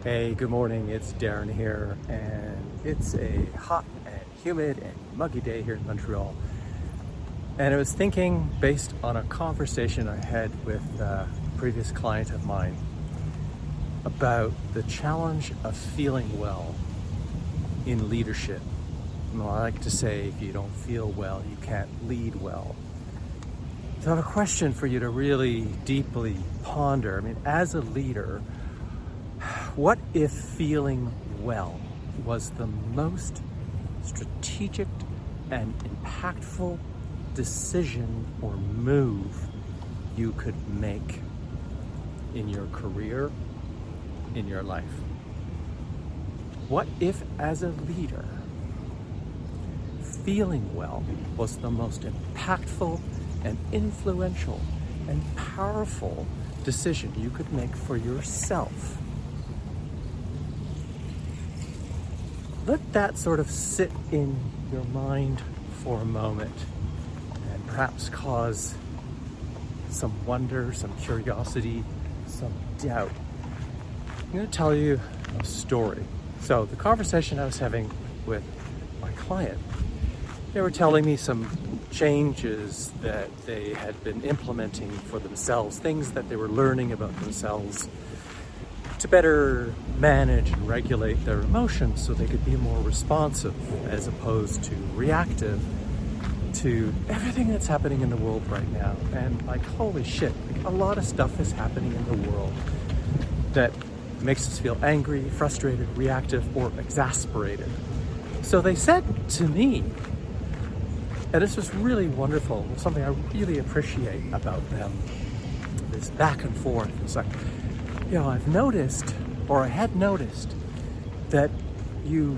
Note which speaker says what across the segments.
Speaker 1: Hey, good morning. It's Darren here, and it's a hot and humid and muggy day here in Montreal. And I was thinking, based on a conversation I had with a previous client of mine, about the challenge of feeling well in leadership. Well, I like to say, if you don't feel well, you can't lead well. So I have a question for you to really deeply ponder. I mean, as a leader, what if feeling well was the most strategic and impactful decision or move you could make in your career, in your life? What if, as a leader, feeling well was the most impactful and influential and powerful decision you could make for yourself? Let that sort of sit in your mind for a moment and perhaps cause some wonder, some curiosity, some doubt. I'm going to tell you a story. So the conversation I was having with my client, they were telling me some changes that they had been implementing for themselves, things that they were learning about themselves to better manage and regulate their emotions so they could be more responsive as opposed to reactive to everything that's happening in the world right now. And like, holy shit, like, a lot of stuff is happening in the world that makes us feel angry, frustrated, reactive, or exasperated. So they said to me, and this was really wonderful, something I really appreciate about them, this back and forth. It's like, you know, I've noticed, or I had noticed, that they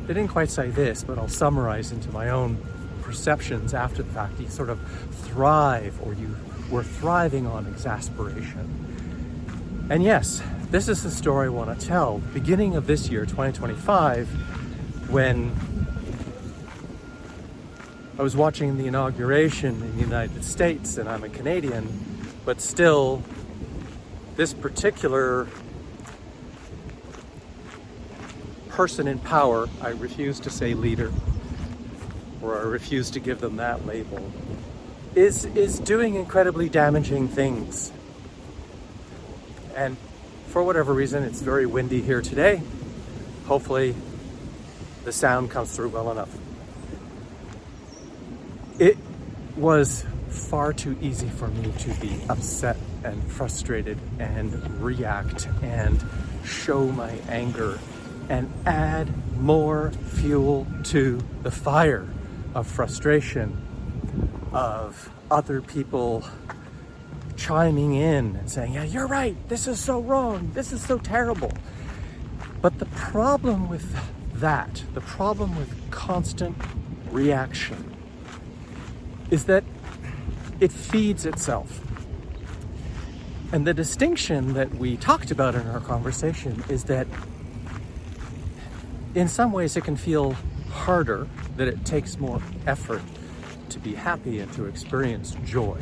Speaker 1: didn't quite say this, but I'll summarize into my own perceptions after the fact. You sort of thrive, or you were thriving on exasperation. And yes, this is the story I want to tell. Beginning of this year, 2025, when I was watching the inauguration in the United States, and I'm a Canadian, but still, this particular person in power, I refuse to say leader, or I refuse to give them that label, is doing incredibly damaging things. And for whatever reason, it's very windy here today. Hopefully the sound comes through well enough. It was far too easy for me to be upset and frustrated and react and show my anger and add more fuel to the fire of frustration, of other people chiming in and saying, yeah, you're right, this is so wrong, this is so terrible. But the problem with that, the problem with constant reaction, is that it feeds itself. And the distinction that we talked about in our conversation is that in some ways it can feel harder, that it takes more effort to be happy and to experience joy.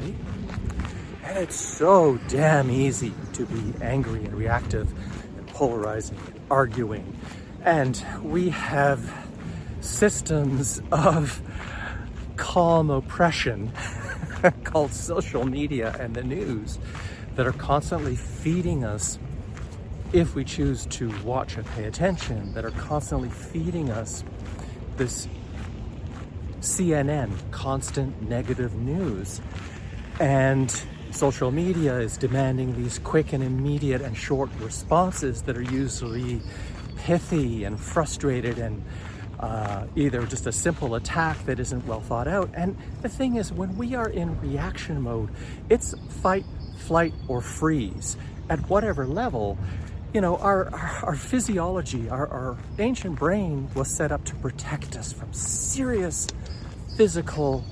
Speaker 1: And it's so damn easy to be angry and reactive and polarizing and arguing. And we have systems of calm oppression called social media and the news that are constantly feeding us, if we choose to watch and pay attention, that are constantly feeding us this CNN, constant negative news. And social media is demanding these quick and immediate and short responses that are usually pithy and frustrated and either just a simple attack that isn't well thought out. And the thing is, when we are in reaction mode, it's fight, flight, or freeze. At whatever level, you know, our physiology, our ancient brain was set up to protect us from serious physical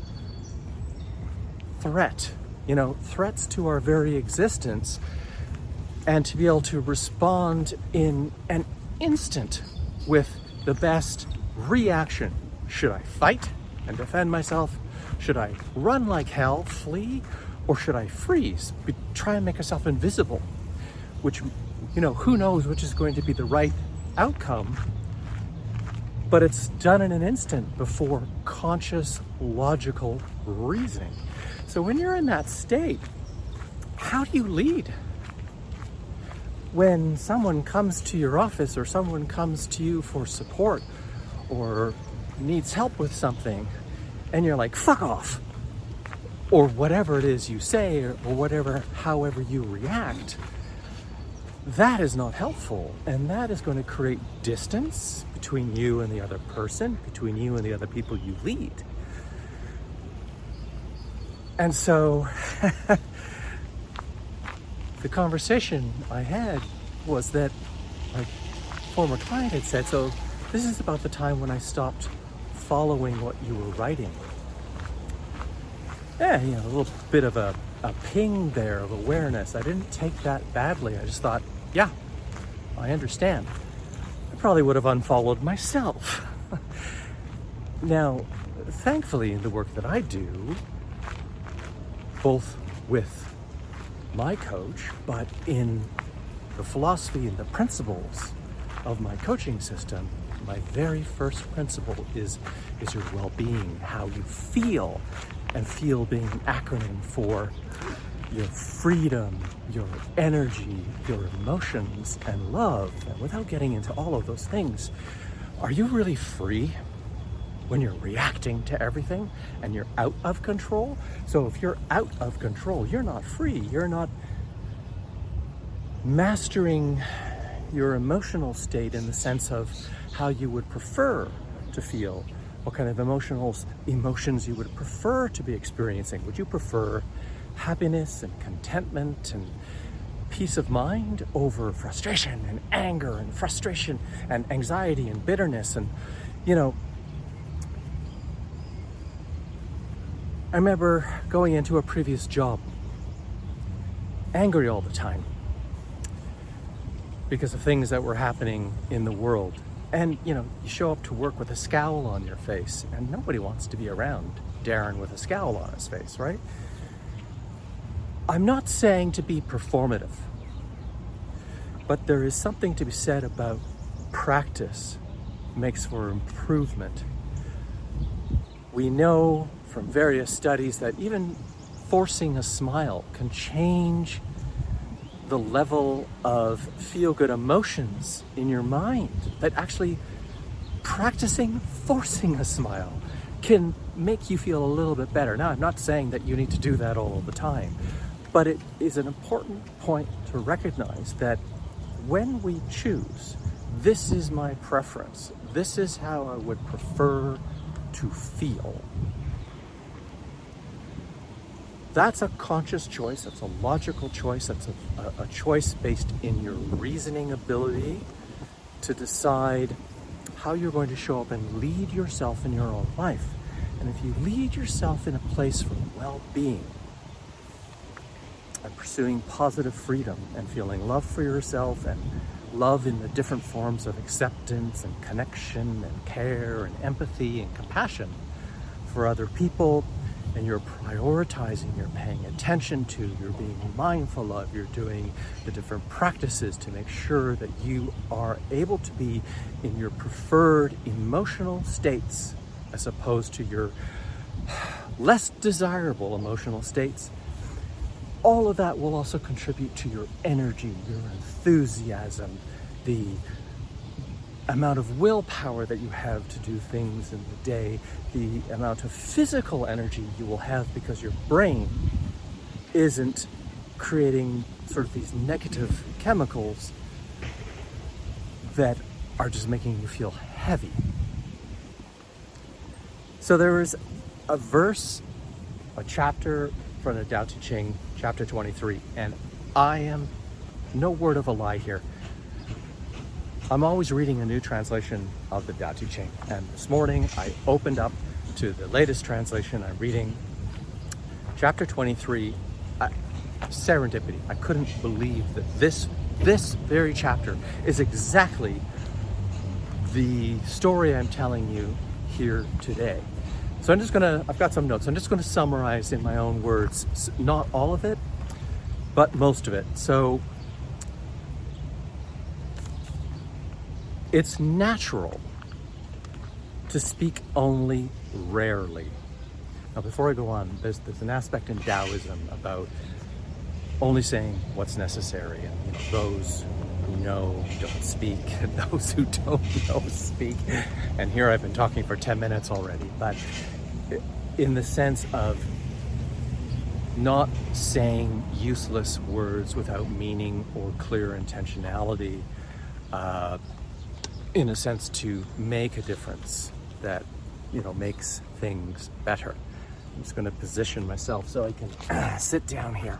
Speaker 1: threat, you know, threats to our very existence, and to be able to respond in an instant with the best reaction. Should I fight and defend myself? Should I run like hell, flee? Or should I freeze, try and make myself invisible? Which who knows which is going to be the right outcome, but it's done in an instant before conscious, logical reasoning. So when you're in that state, how do you lead? When someone comes to your office or someone comes to you for support or needs help with something, and you're like, fuck off, or whatever it is you say, or however you react, that is not helpful. And that is going to create distance between you and the other person, between you and the other people you lead. And so the conversation I had was that my former client had said, so this is about the time when I stopped following what you were writing. Yeah, a little bit of a ping there of awareness. I didn't take that badly. I just thought, yeah, I understand. I probably would have unfollowed myself. Now, thankfully, in the work that I do, both with my coach, but in the philosophy and the principles of my coaching system, my very first principle is your well-being, how you feel, and feel being an acronym for your freedom, your energy, your emotions, and love. And without getting into all of those things, are you really free when you're reacting to everything and you're out of control? So if you're out of control, you're not free. You're not mastering your emotional state in the sense of how you would prefer to feel, what kind of emotions you would prefer to be experiencing. Would you prefer happiness and contentment and peace of mind over frustration and anger and frustration and anxiety and bitterness? And I remember going into a previous job angry all the time because of things that were happening in the world. And you show up to work with a scowl on your face, and nobody wants to be around Darren with a scowl on his face, right? I'm not saying to be performative, but there is something to be said about practice makes for improvement. We know from various studies that even forcing a smile can change the level of feel-good emotions in your mind. That actually practicing forcing a smile can make you feel a little bit better. Now, I'm not saying that you need to do that all the time, but it is an important point to recognize that when we choose, this is my preference, this is how I would prefer to feel. That's a conscious choice, that's a logical choice, that's a choice based in your reasoning ability to decide how you're going to show up and lead yourself in your own life. And if you lead yourself in a place for well-being and pursuing positive freedom and feeling love for yourself and love in the different forms of acceptance and connection and care and empathy and compassion for other people, and you're prioritizing, you're paying attention to, you're being mindful of, you're doing the different practices to make sure that you are able to be in your preferred emotional states as opposed to your less desirable emotional states. All of that will also contribute to your energy, your enthusiasm, the amount of willpower that you have to do things in the day, the amount of physical energy you will have because your brain isn't creating sort of these negative chemicals that are just making you feel heavy. So there is a verse, a chapter from the Tao Te Ching, chapter 23, and I am no word of a lie here. I'm always reading a new translation of the Tao Te Ching, and this morning I opened up to the latest translation. I'm reading chapter 23. Serendipity. I couldn't believe that this very chapter is exactly the story I'm telling you here today. So I've got some notes. I'm just gonna summarize in my own words, not all of it, but most of it. So It's natural to speak only rarely. Now, before I go on, there's an aspect in Taoism about only saying what's necessary, and those who know don't speak, and those who don't know speak. And here I've been talking for 10 minutes already, but in the sense of not saying useless words without meaning or clear intentionality, in a sense to make a difference that makes things better. I'm just going to position myself so I can sit down here.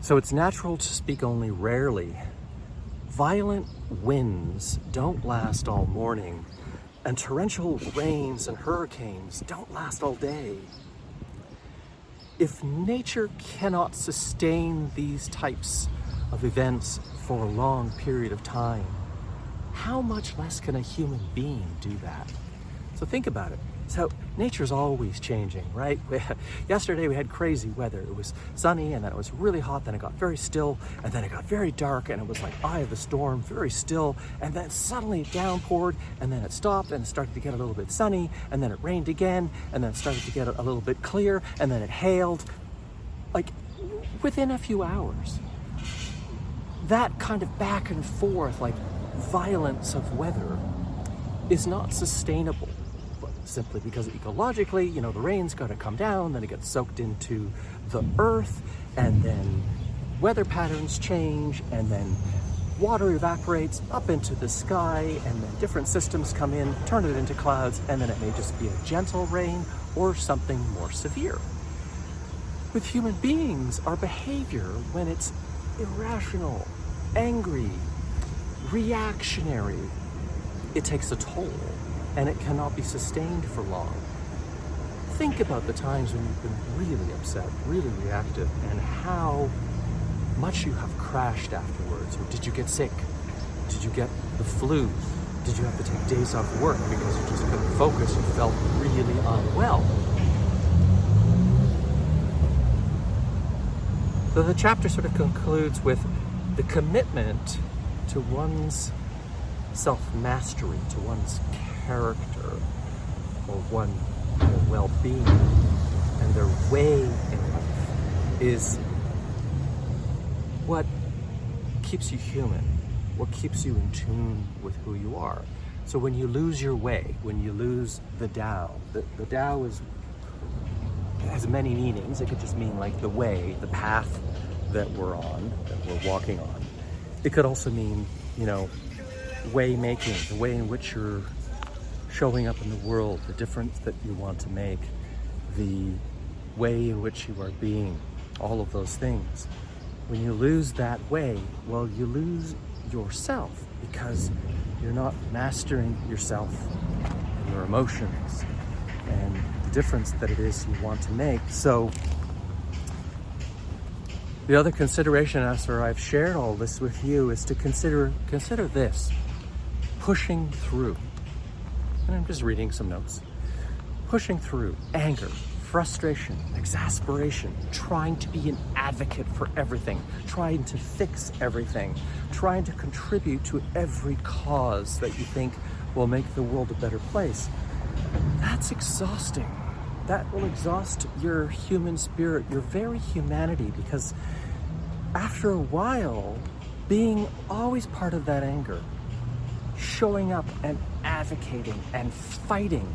Speaker 1: So it's natural to speak only rarely. Violent winds don't last all morning, and torrential rains and hurricanes don't last all day. If nature cannot sustain these types of events for a long period of time, how much less can a human being do that? So think about it. So nature's always changing, right? Yesterday we had crazy weather. It was sunny, and then it was really hot, then it got very still, and then it got very dark, and it was like eye of the storm, very still, and then suddenly it downpoured, and then it stopped, and it started to get a little bit sunny, and then it rained again, and then it started to get a little bit clear, and then it hailed, like within a few hours. That kind of back and forth, like violence of weather, is not sustainable. Simply because ecologically, the rain's got to come down, then it gets soaked into the earth, and then weather patterns change, and then water evaporates up into the sky, and then different systems come in, turn it into clouds, and then it may just be a gentle rain or something more severe. With human beings, our behavior, when it's irrational, angry, reactionary, it takes a toll. And it cannot be sustained for long. Think about the times when you've been really upset, really reactive, and how much you have crashed afterwards. Or did you get sick? Did you get the flu? Did you have to take days off work because you just couldn't focus? You felt really unwell. So the chapter sort of concludes with the commitment to one's self-mastery, to one's character, or one well-being, and their way in life is what keeps you human, what keeps you in tune with who you are. So when you lose your way, when you lose the Tao, the Tao has many meanings. It could just mean like the way, the path that we're on, that we're walking on. It could also mean, way making, the way in which you're showing up in the world, the difference that you want to make, the way in which you are being, all of those things. When you lose that way, well, you lose yourself because you're not mastering yourself and your emotions and the difference that it is you want to make. So the other consideration after I've shared all this with you is to consider this, pushing through. And I'm just reading some notes. Pushing through anger, frustration, exasperation, trying to be an advocate for everything, trying to fix everything, trying to contribute to every cause that you think will make the world a better place. That's exhausting. That will exhaust your human spirit, your very humanity, because after a while, being always part of that anger, showing up and advocating and fighting,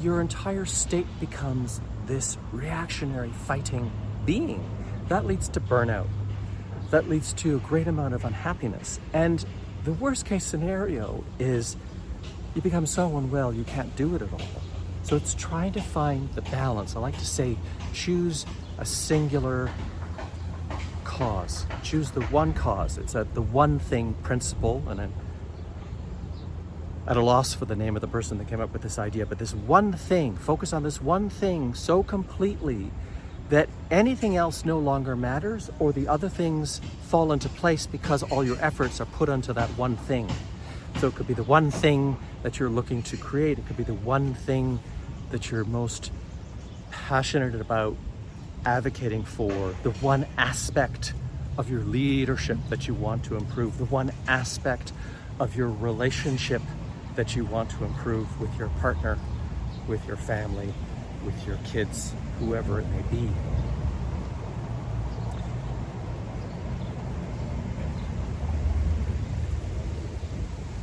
Speaker 1: your entire state becomes this reactionary fighting being. That leads to burnout. That leads to a great amount of unhappiness. And the worst case scenario is you become so unwell you can't do it at all. So it's trying to find the balance. I like to say, choose a singular cause. Choose the one cause. It's the one thing principle, and I'm at a loss for the name of the person that came up with this idea, but this one thing, focus on this one thing so completely that anything else no longer matters, or the other things fall into place because all your efforts are put onto that one thing. So it could be the one thing that you're looking to create. It could be the one thing that you're most passionate about advocating for, the one aspect of your leadership that you want to improve, the one aspect of your relationship that you want to improve with your partner, with your family, with your kids, whoever it may be.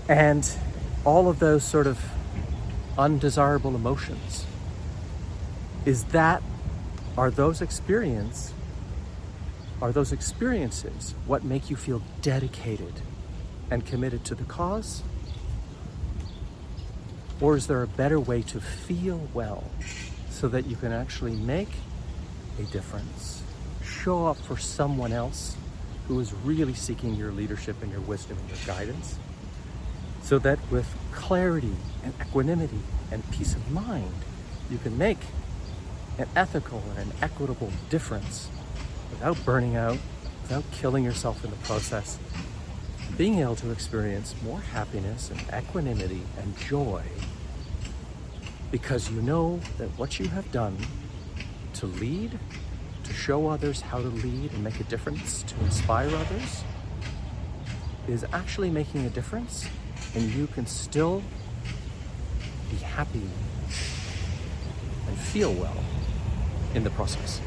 Speaker 1: And all of those sort of undesirable emotions, are those experiences what make you feel dedicated and committed to the cause? Or is there a better way to feel well so that you can actually make a difference, show up for someone else who is really seeking your leadership and your wisdom and your guidance, so that with clarity and equanimity and peace of mind, you can make an ethical and an equitable difference without burning out, without killing yourself in the process, being able to experience more happiness and equanimity and joy because you know that what you have done to lead, to show others how to lead and make a difference, to inspire others, is actually making a difference, and you can still be happy and feel well in the process.